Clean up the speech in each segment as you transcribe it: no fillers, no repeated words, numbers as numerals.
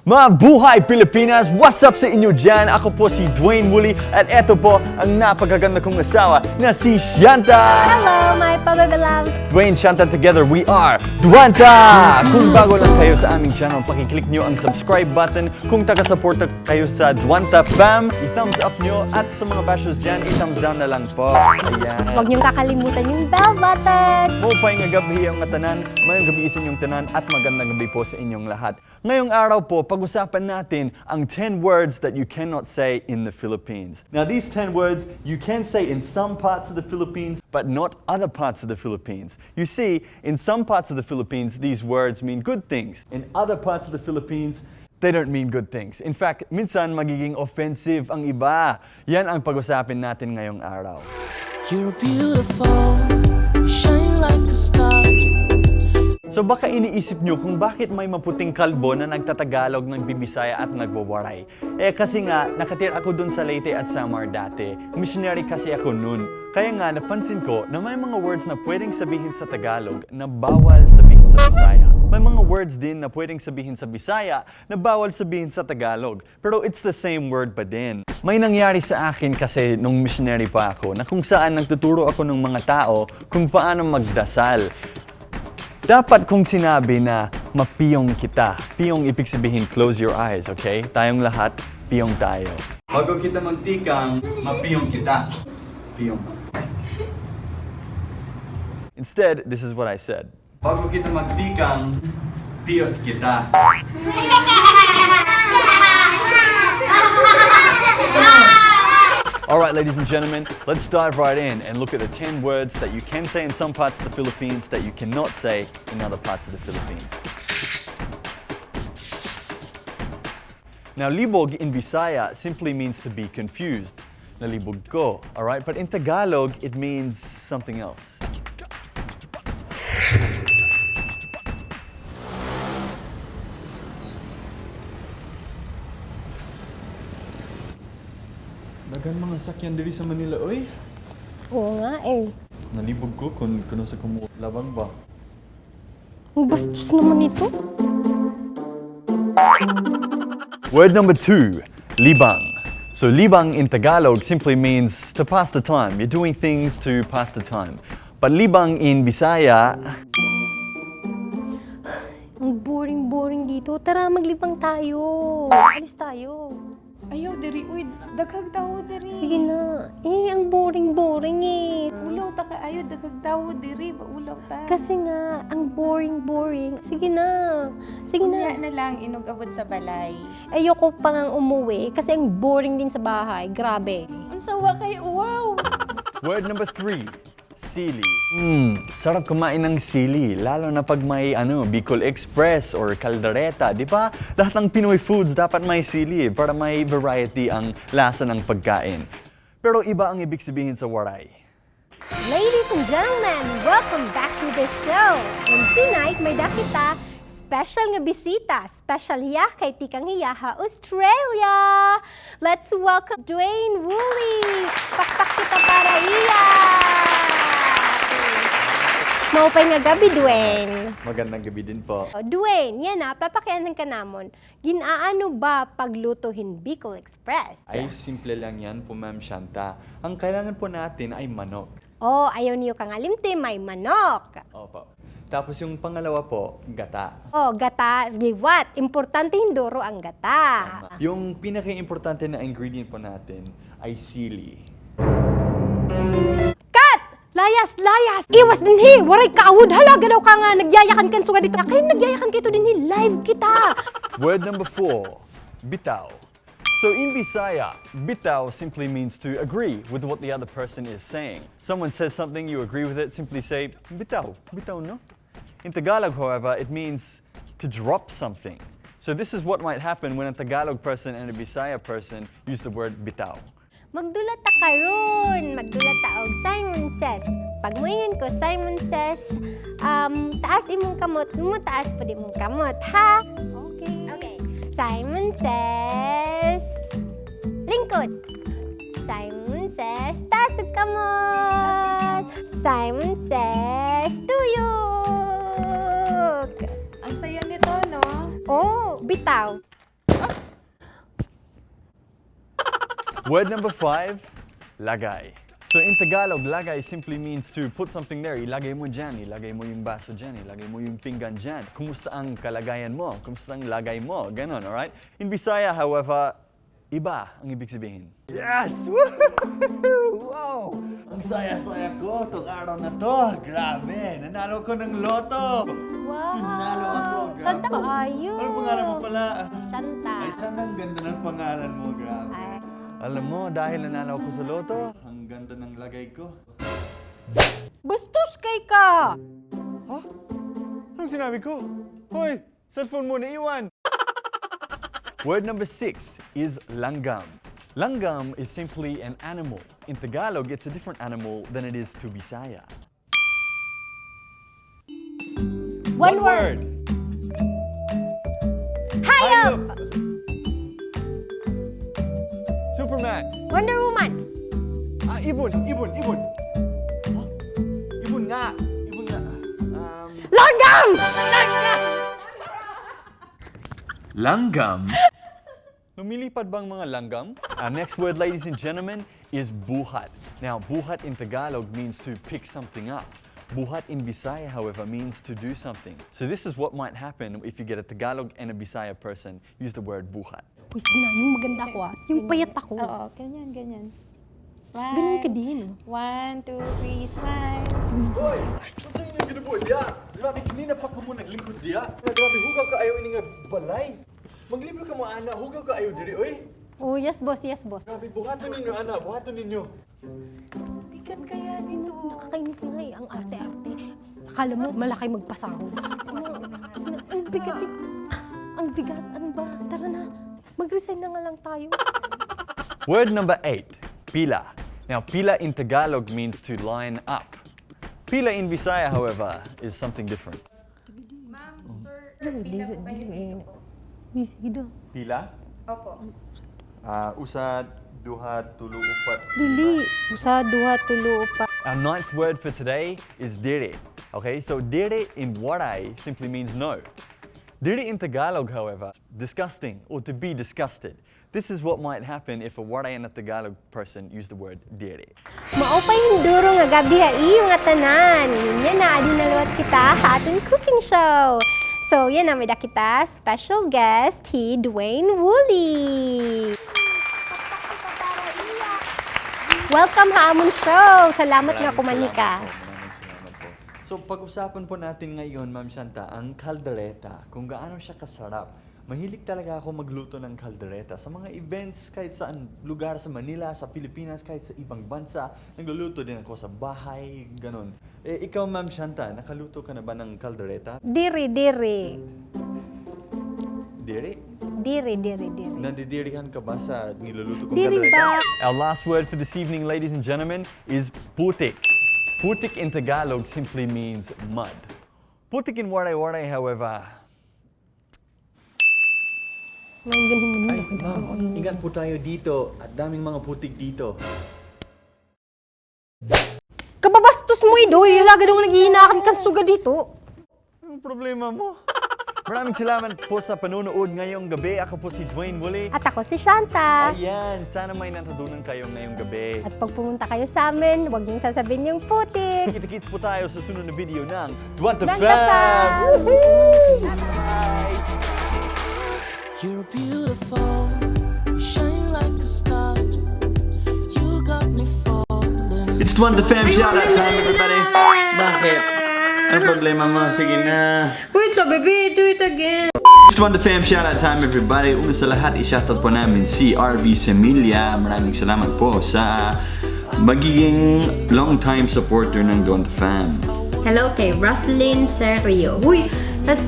Mabuhay Pilipinas! What's up sa inyo dyan? Ako po si Dwayne muli at eto po ang napakaganda kong asawa na si Shanta! Hello, my pababalove! Dwayne, Shanta, together we are Dwanta! Kung bago lang kayo sa aming channel, pakiclick nyo ang subscribe button. Kung taga-support kayo sa Dwanta fam, i-thumbs up nyo at sa mga bashers dyan, i-thumbs down na lang po. Ayan. Huwag niyong kakalimutan yung bell button! Mupay nga gabi ang tanan, mayong gabi sa inyong tanan at magandang gabi po sa inyong lahat. Ngayong araw po, pag-usapan natin ang 10 words that you cannot say in the Philippines. Now these 10 words you can say in some parts of the Philippines, but not other parts of the Philippines. You see, in some parts of the Philippines, these words mean good things. In other parts of the Philippines, they don't mean good things. In fact, minsan magiging offensive ang iba. Yan ang pag-usapin natin ngayong araw. You're beautiful, you shine like a star. So baka iniisip nyo kung bakit may maputing kalbo na nagtatagalog, nagbibisaya at nagwawaray. Kasi nga, nakatira ako dun sa Leyte at Samar dati. Missionary kasi ako nun. Kaya nga, napansin ko na may mga words na pwedeng sabihin sa Tagalog na bawal sabihin sa Bisaya. May mga words din na pwedeng sabihin sa Bisaya na bawal sabihin sa Tagalog. Pero it's the same word pa din. May nangyari sa akin kasi nung missionary pa ako na kung saan nagtuturo ako ng mga tao kung paano magdasal. Dapat kong sinabi na mapiyong kita. Piyong ibig sabihin, close your eyes, okay? Tayong lahat, piyong tayo. Bago kita magtikang, mapiyong kita. Piyong. Instead, this is what I said. Bago kita magtikang, piyos kita. Alright, ladies and gentlemen, let's dive right in and look at the 10 words that you can say in some parts of the Philippines that you cannot say in other parts of the Philippines. Now, libog in Bisaya simply means to be confused. Nalibog ko, alright? But in Tagalog, it means something else. Dagan mga sakyan diri sa Manila, oy. Oo nga eh. Nalibog ko kung sa labang ba. Ang bastos naman ito. Word number 2, libang. So libang in Tagalog simply means to pass the time. You're doing things to pass the time. But libang in Bisaya, Ang boring-boring dito. Tara, maglibang tayo. Alis tayo. Ayaw, diri. Uy, daghag daw diri. Sige na. Ang boring-boring eh. Ulaw ta ka. Ayaw, daghag daw diri. Ulaw ta. Kasi nga, ang boring-boring. Sige na. Sige Unya na. na lang inugabot sa balay. Ayoko pa ngang umuwi kasi ang boring din sa bahay. Grabe. Unsawa kay wow. word number 3, Sili. Sarap kumain ng sili, lalo na pag may Bicol Express or caldereta, di ba? Lahat ng Pinoy foods dapat may sili para may variety ang lasa ng pagkain. Pero iba ang ibig sabihin sa waray. Ladies and gentlemen, welcome back to the show. And tonight, may dakita special nga bisita. Special hiya kay Tikang Hiyaha, Australia. Let's welcome Dwayne Woolley. Pakpak kita para iya. Maupay nga gabi, Dwayne. Magandang gabi din po. Dwayne, yan na, papakianan ka namon. Ginaano ba paglutuhin Bicol Express? Ay, simple lang yan po, Ma'am Shanta. Ang kailangan po natin ay manok. Oh, ayaw niyo kang alimti, may manok. Opo. Tapos yung pangalawa po, gata. Oh, gata, liwat. Importante hindoro ang gata. Yung pinaka-importante na ingredient po natin ay sili. Kat! Layas! Layas! Iwas din hi! Waray kaawod! Halaga daw ka nga! Nagyayakan kan suga dito. Kayo nagyayakan kito din hi! Live kita! Word number 4, bitaw. So in Bisaya, bitaw simply means to agree with what the other person is saying. Someone says something, you agree with it, simply say, bitaw. Bitaw, no? In Tagalog, however, it means to drop something. So this is what might happen when a Tagalog person and a Bisaya person use the word bitaw. Magdulat ta karon! Magdulat ta og Simon Says. Pag moingon ko, Simon Says, taas imong kamot, taas pa di mong kamot, ha? Okay. Simon Says, lingkod. Simon Says, taas ang kamot. Simon Says, tuyok. Ang saya nito, no? Oh, bitaw. Word number 5, lagay. So in Tagalog, lagay simply means to put something there. Ilagay mo dyan, ilagay mo yung baso dyan, ilagay mo yung pinggan dyan. Kumusta ang kalagayan mo? Kumusta ang lagay mo? Ganon, alright? In Bisaya, however, iba ang ibig sabihin. Yes! Woohoo! Wow! Ang saya-saya ko itong araw na to. Grabe! Nanalo ko ng loto! Wow! Nanalo ako. Grabe. Shanta ka ayo. Ano pangalan mo pala? Shanta. Ay, Shanta, ang ganda ng pangalan mo. Grabe. Ay. Alam mo, dahil nanalo ako sa loto, ang ganda ng lagay ko. Bastos kay ka! Ha? Anong sinabi ko? Hoy! Cellphone mo naiwan! Word number 6 is langgam. Langgam is simply an animal. In Tagalog, it's a different animal than it is to Bisaya. One word. Hayop! Superman. Wonder Woman. Ibon. Huh? Ibon nga. Langgam! Langgam? Lumilipad bang mga langgam? Next word, ladies and gentlemen, is buhat. Now, buhat in Tagalog means to pick something up. Buhat in Bisaya, however, means to do something. So this is what might happen if you get a Tagalog and a Bisaya person use the word buhat. Uy, sige na, yung maganda ko yung payat ako. Oo, ganyan. Smile. Ganun ka din. 1, 2, 3, smile. Hoy! Saan yung ginabuhay diya? Grabe, kanina pa ka mo naglingkod diya. Grabe, hugaw ka ayaw ini nga balay. Maglibro ka mo, ana. Hugaw ka ayaw diri, oy. Oh, yes boss. Grabe, buhaton ninyo, ana. Buhaton ninyo. Bigat kaya nito. Nakakainis na nga ang arte-arte. Akala mo, malaki magpasahod. Ang bigat eh. Ang bigat. Ano ba? Tara na. Mag-resign na nga lang tayo. Word number 8, pila. Now, pila in Tagalog means to line up. Pila in Bisaya, however, is something different. Sige daw. Pila? Opo. Usad, duhat, tulu, upat. Dili. Usa, duha, tulo, upat. Our ninth word for today is dire. Okay, so dire in Waray simply means no. Dire in Tagalog, however, disgusting or to be disgusted. This is what might happen if a Waray and a Tagalog person use the word dire. Maupay hinduro nga gabi iyo nga tanan. Yan na, adinalawat kita sa ating cooking show. So, yan na, may da kita special guest, Dwayne Woolley. Welcome ha amon show. Salamat nga kumani ka. Maraming salamat po. So, pag-usapan po natin ngayon, Ma'am Shanta, ang kaldereta, kung gaano siya kasarap. Mahilig talaga ako magluto ng kaldereta sa mga events kahit saan lugar sa Manila, sa Pilipinas, kahit sa ibang bansa. Nagluluto din ako sa bahay, ganun. Ikaw, Ma'am Shanta, nakaluto ka na ba ng kaldereta? Diri. Diri? Diri. Nadidirihan ka ba sa niluluto kong Diri kaldereta? ba? Our last word for this evening, ladies and gentlemen, is putik. Putik in Tagalog simply means mud. Putik in Waray-Waray, however, May ganun mo ay, ma'am, ingat po tayo dito at daming mga putik dito. Kababastos mo idoy. Lagi daw naghihinakan kang suga dito. Anong problema mo? Maraming salamat po sa panonood ngayong gabi. Ako po si Dwayne Woolley. At ako si Shanta. Ayan, sana may natutunan kayo ngayong gabi. At pag pumunta kayo sa amin, huwag niyong sasabihin yung putik. Kita-kits po tayo sa sunod na video ng Dwanta Dwanta Fam! Fam! You're beautiful, shine like a star. You got me falling. It's Dwanta Fam! Shout out time everybody! Bakit? Ang problema mo? Sige na. Wait lang, baby. Do it again. It's Dwanta Fam! Shout out time everybody! Una sa lahat, i-shoutout po namin si RV Semilla. Maraming salamat po sa magiging long-time supporter ng Dwanta Fam. Hello kay Roslyn Serio. Uy,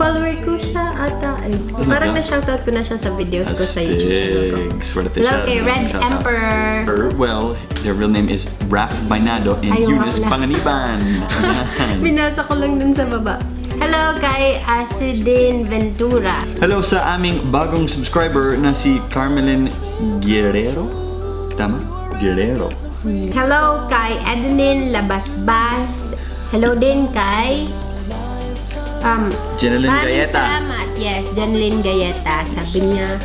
follower ko siya ata. Parang na-shoutout ko na siya sa videos ko sa YouTube channel ko. Swerte Hello siya. kay Red Shout out. Emperor. Well, their real name is Raf Bainado and Ayaw Eunice nga pala. Panganiban. Ayan. Binasa ko lang dun sa baba. Hello kay Asidin Ventura. Hello sa aming bagong subscriber na si Carmelin Guerrero. Tama? Guerrero. Hello kay Adeline Labasbas. Hello din kay Jeneline maraming Gayeta. salamat. Yes, Janlyn Gayeta. Sabi niya,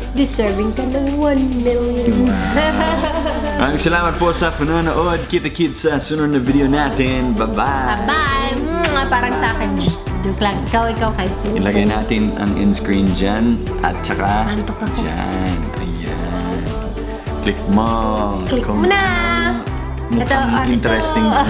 Deserving ka ng 1 million. Maraming salamat po sa panonood. Kita-kits sa sunod na video natin. Bye-bye! Bye! Parang sa akin. Joke lang. Ikaw kasi. Ilagay natin ang in-screen dyan at saka Antok ako. dyan. Ayan. Click mo. Click Kung mo na! Mukhang Ito. interesting na.